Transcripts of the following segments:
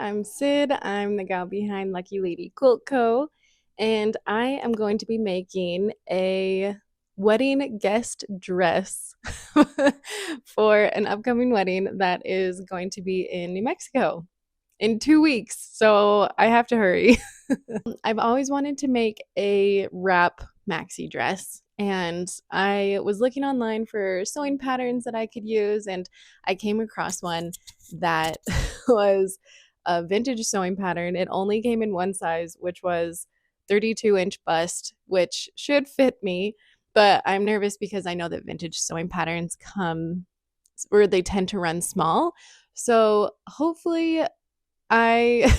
I'm Sid. I'm the gal behind Lucky Lady Quilt Co. And I am going to be making a wedding guest dress for an upcoming wedding that is going to be in New Mexico in 2 weeks. So I have to hurry. I've always wanted to make a wrap maxi dress. And I was looking online for sewing patterns that I could use, and I came across one that was a vintage sewing pattern. It only came in one size, which was 32-inch bust, which should fit me, but I'm nervous because I know that vintage sewing patterns come or they tend to run small. So hopefully I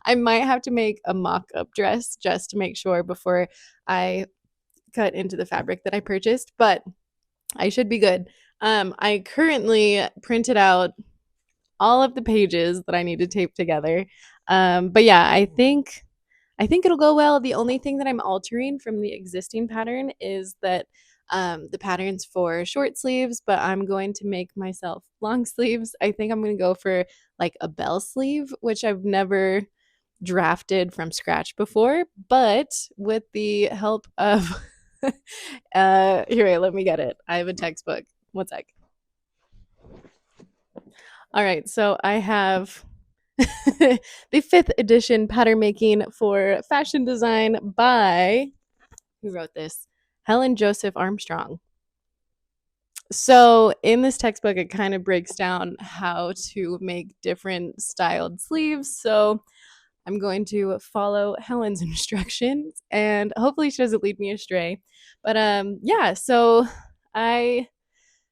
I might have to make a mock-up dress just to make sure before I cut into the fabric that I purchased, but I should be good. I currently printed out all of the pages that I need to tape together. But yeah, I think it'll go well. The only thing that I'm altering from the existing pattern is that the pattern's for short sleeves, but I'm going to make myself long sleeves. I think I'm going to go for like a bell sleeve, which I've never drafted from scratch before, but with the help of here, wait, let me get it. I have a textbook. One sec. All right, so I have the fifth edition pattern making for fashion design by who wrote this? Helen Joseph Armstrong. So in this textbook, it kind of breaks down how to make different styled sleeves. So I'm going to follow Helen's instructions and hopefully she doesn't lead me astray. But yeah, so I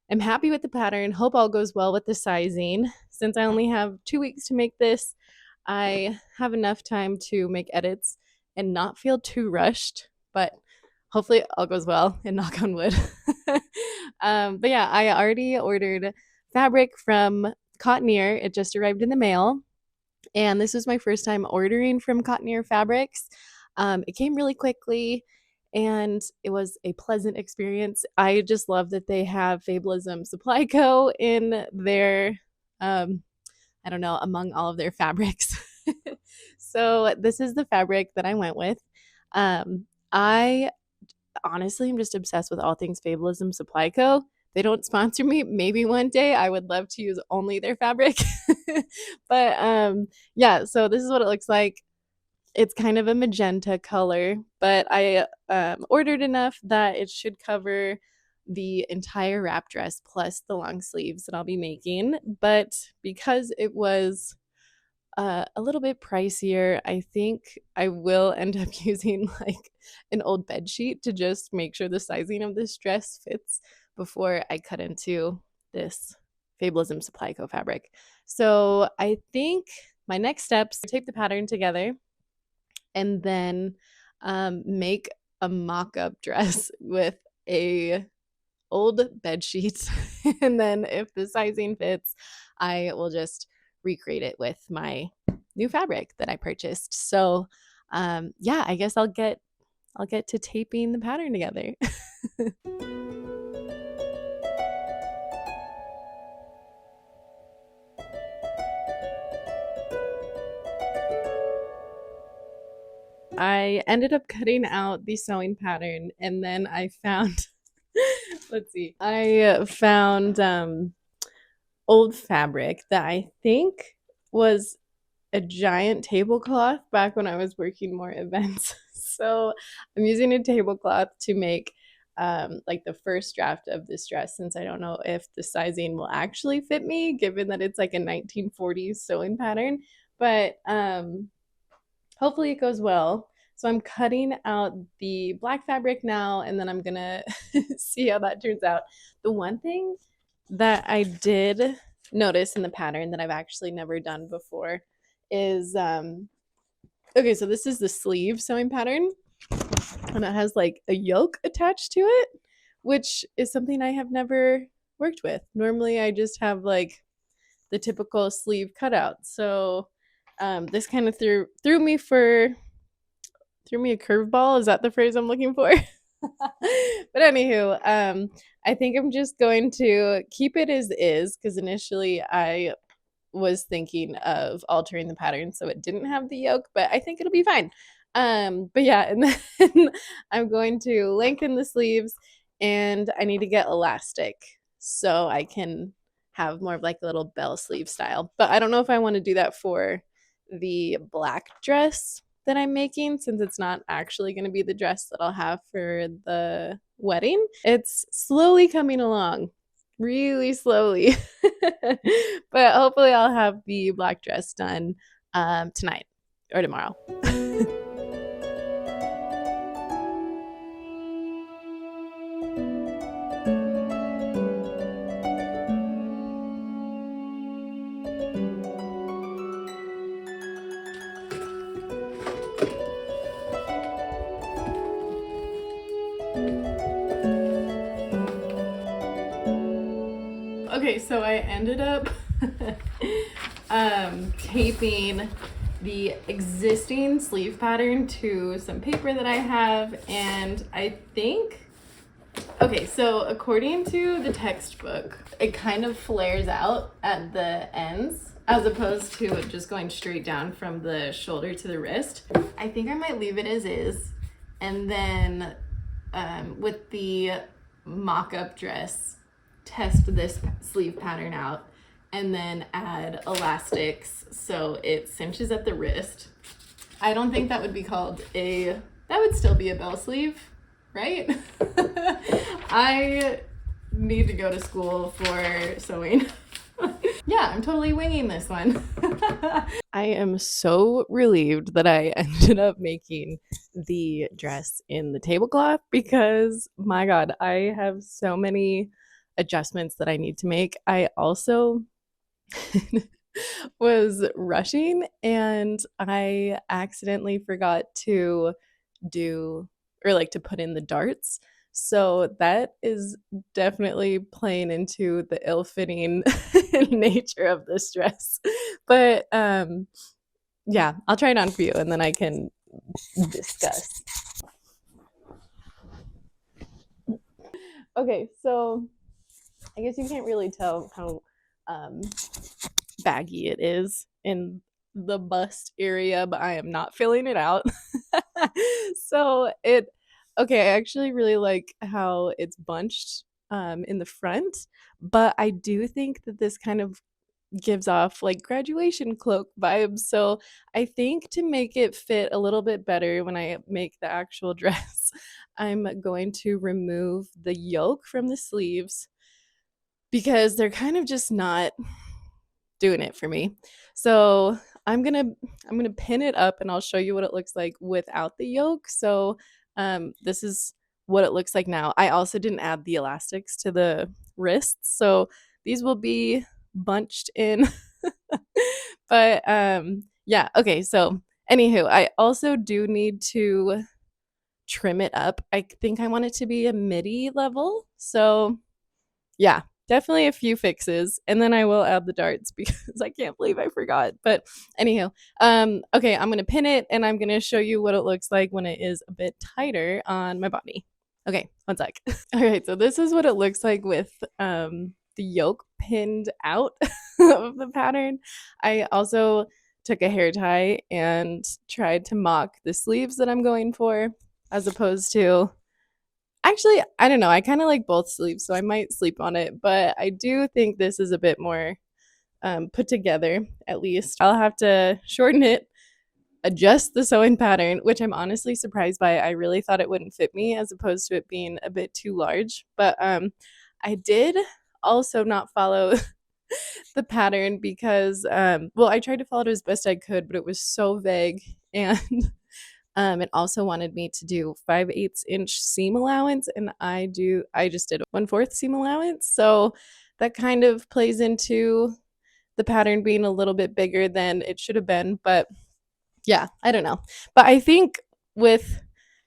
am happy with the pattern. Hope all goes well with the sizing. Since I only have 2 weeks to make this, I have enough time to make edits and not feel too rushed, but hopefully all goes well and knock on wood. But yeah, I already ordered fabric from Cottonier. It just arrived in the mail. And this was my first time ordering from Cottonier Fabrics. It came really quickly and it was a pleasant experience. I just love that they have Fabulism Supply Co. in their, I don't know, among all of their fabrics. So this is the fabric that I went with. I honestly am just obsessed with all things Fabulism Supply Co. They don't sponsor me. Maybe one day I would love to use only their fabric. But yeah, so this is what it looks like. It's kind of a magenta color, but I ordered enough that it should cover the entire wrap dress plus the long sleeves that I'll be making. But because it was a little bit pricier, I think I will end up using like an old bed sheet to just make sure the sizing of this dress fits before I cut into this Fabulism Supply Co. fabric. So I think my next steps are tape the pattern together and then make a mock-up dress with a old bed sheet. And then if the sizing fits, I will just recreate it with my new fabric that I purchased. So yeah, I guess I'll get to taping the pattern together. I ended up cutting out the sewing pattern and then I found let's see. I found old fabric that I think was a giant tablecloth back when I was working more events. So I'm using a tablecloth to make like the first draft of this dress, since I don't know if the sizing will actually fit me given that it's like a 1940s sewing pattern, but hopefully it goes well. So I'm cutting out the black fabric now and then I'm gonna see how that turns out. The one thing that I did notice in the pattern that I've actually never done before is okay, so this is the sleeve sewing pattern and it has like a yoke attached to it, which is something I have never worked with. Normally I just have like the typical sleeve cutout. So this kind of threw me a curveball. Is that the phrase I'm looking for? But anywho, I think I'm just going to keep it as is because initially I was thinking of altering the pattern so it didn't have the yoke, but I think it'll be fine. But yeah, and then I'm going to lengthen the sleeves, and I need to get elastic so I can have more of like a little bell sleeve style. But I don't know if I want to do that for the black dress that I'm making, since it's not actually going to be the dress that I'll have for the wedding. It's slowly coming along, really slowly. But hopefully I'll have the black dress done tonight or tomorrow. Okay, so I ended up taping the existing sleeve pattern to some paper that I have, and I think, okay, so according to the textbook, it kind of flares out at the ends as opposed to it just going straight down from the shoulder to the wrist. I think I might leave it as is, and then with the mock-up dress, test this sleeve pattern out and then add elastics so it cinches at the wrist. I don't think that would be called that would still be a bell sleeve, right? I need to go to school for sewing. Yeah, I'm totally winging this one. I am so relieved that I ended up making the dress in the tablecloth because, my God, I have so many adjustments that I need to make. I also was rushing and I accidentally forgot to do or like to put in the darts. So that is definitely playing into the ill-fitting nature of this dress. But yeah, I'll try it on for you and then I can discuss. Okay, so I guess you can't really tell how baggy it is in the bust area, but I am not filling it out. So okay, I actually really like how it's bunched in the front, but I do think that this kind of gives off like graduation cloak vibes. So I think to make it fit a little bit better when I make the actual dress, I'm going to remove the yoke from the sleeves because they're kind of just not doing it for me. So I'm gonna pin it up and I'll show you what it looks like without the yoke. So this is what it looks like now. I also didn't add the elastics to the wrists, so these will be bunched in. But yeah, okay, so anywho, I also do need to trim it up. I think I want it to be a midi level. So yeah, definitely a few fixes, and then I will add the darts because I can't believe I forgot. But anyhow, okay, I'm gonna pin it and I'm gonna show you what it looks like when it is a bit tighter on my body. Okay, one sec. All right, so this is what it looks like with the yoke pinned out of the pattern. I also took a hair tie and tried to mock the sleeves that I'm going for, as opposed to, actually, I don't know. I kind of like both sleeves, so I might sleep on it. But I do think this is a bit more put together, at least. I'll have to shorten it, adjust the sewing pattern, which I'm honestly surprised by. I really thought it wouldn't fit me as opposed to it being a bit too large. But I did also not follow the pattern because, well, I tried to follow it as best I could, but it was so vague. And it also wanted me to do 5/8 inch seam allowance, and I just did 1/4 seam allowance. So that kind of plays into the pattern being a little bit bigger than it should have been. But yeah, I don't know. But I think with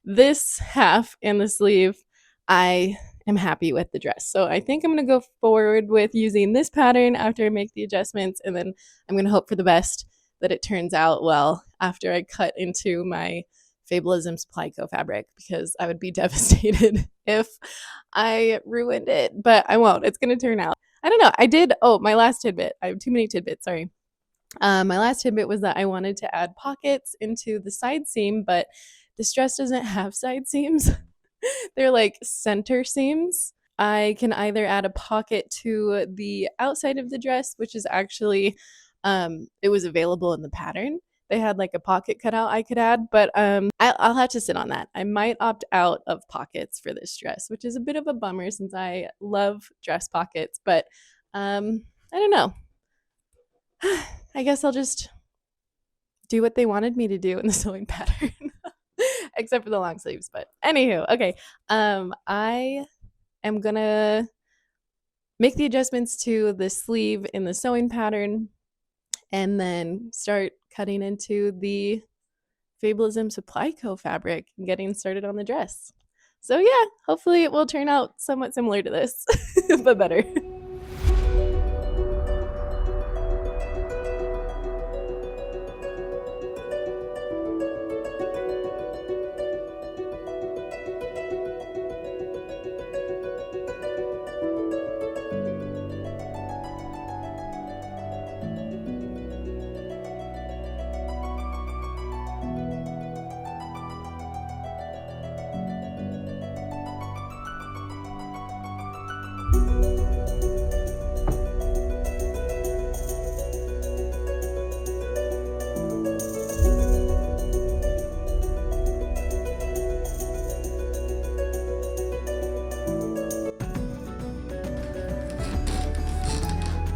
this half and the sleeve, I am happy with the dress. So I think I'm going to go forward with using this pattern after I make the adjustments, and then I'm going to hope for the best that it turns out well after I cut into my Fabulism Supply Co fabric, because I would be devastated if I ruined it. But I won't. It's going to turn out. I don't know. My last tidbit. I have too many tidbits. Sorry. My last tidbit was that I wanted to add pockets into the side seam, but this dress doesn't have side seams. They're like center seams. I can either add a pocket to the outside of the dress, which is actually it was available in the pattern. They had like a pocket cutout I could add, but I'll have to sit on that. I might opt out of pockets for this dress, which is a bit of a bummer since I love dress pockets, but I don't know. I guess I'll just do what they wanted me to do in the sewing pattern. Except for the long sleeves, but anywho, okay. I am gonna make the adjustments to the sleeve in the sewing pattern and then start cutting into the Fabulism Supply Co fabric and getting started on the dress. So yeah, hopefully it will turn out somewhat similar to this, but better.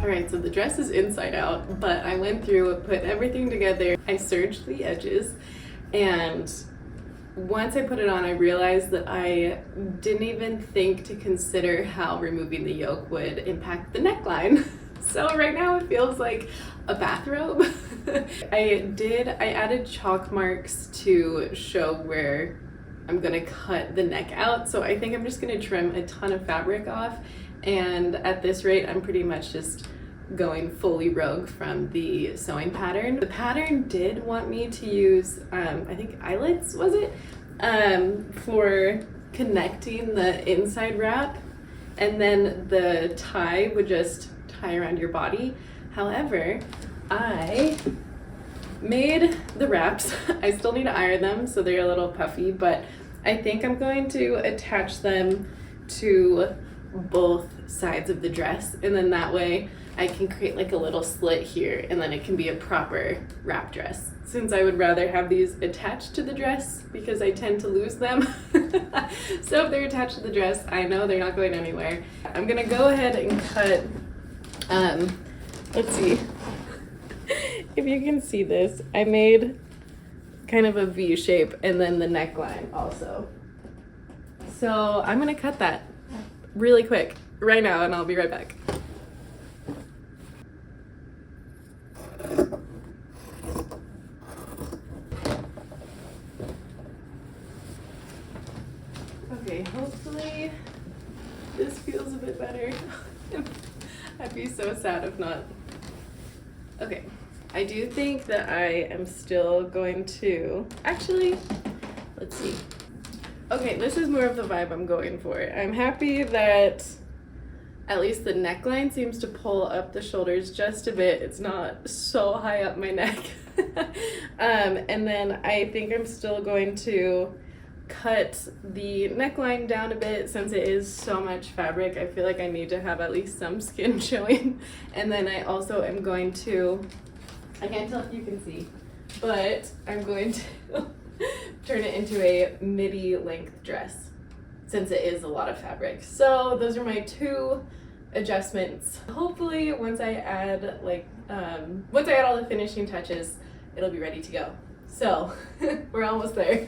All right, so the dress is inside out, but I went through, put everything together. I serged the edges, and once I put it on, I realized that I didn't even think to consider how removing the yoke would impact the neckline. So right now it feels like a bathrobe. I added chalk marks to show where I'm gonna cut the neck out. So I think I'm just gonna trim a ton of fabric off. And at this rate, I'm pretty much just going fully rogue from the sewing pattern. The pattern did want me to use, I think eyelets, was it? For connecting the inside wrap, and then the tie would just tie around your body. However, I made the wraps. I still need to iron them, so they're a little puffy, but I think I'm going to attach them to both sides of the dress, and then that way I can create like a little slit here, and then it can be a proper wrap dress, since I would rather have these attached to the dress because I tend to lose them. So if they're attached to the dress, I know they're not going anywhere. I'm gonna go ahead and cut, let's see if you can see this. I made kind of a V shape and then the neckline also. So I'm gonna cut that really quick right now, and I'll be right back. Okay, hopefully this feels a bit better. I'd be so sad if not. Okay, I do think that I am still going to, actually, let's see. Okay, this is more of the vibe I'm going for. I'm happy that at least the neckline seems to pull up the shoulders just a bit. It's not so high up my neck. And then I think I'm still going to cut the neckline down a bit since it is so much fabric. I feel like I need to have at least some skin showing. And then I also am going to, I can't tell if you can see, but I'm going to turn it into a midi length dress since it is a lot of fabric. So those are my two adjustments. Hopefully once I add all the finishing touches, it'll be ready to go. So we're almost there.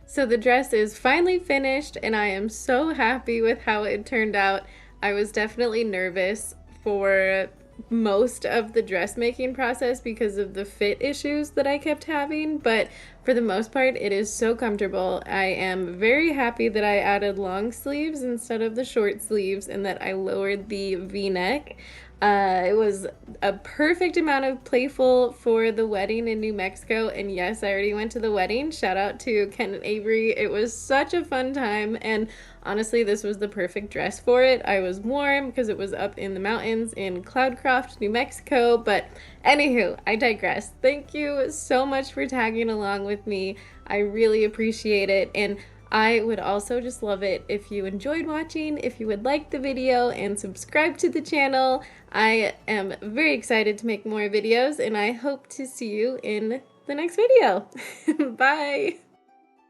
So the dress is finally finished and I am so happy with how it turned out. I was definitely nervous for most of the dressmaking process because of the fit issues that I kept having, but for the most part it is so comfortable. I am very happy that I added long sleeves instead of the short sleeves and that I lowered the V-neck. It was a perfect amount of playful for the wedding in New Mexico. And yes, I already went to the wedding. Shout out to Ken and Avery. It was such a fun time. And honestly, this was the perfect dress for it. I was warm because it was up in the mountains in Cloudcroft, New Mexico. But anywho, I digress. Thank you so much for tagging along with me. I really appreciate it. And I would also just love it if you enjoyed watching, if you would like the video and subscribe to the channel. I am very excited to make more videos and I hope to see you in the next video. Bye!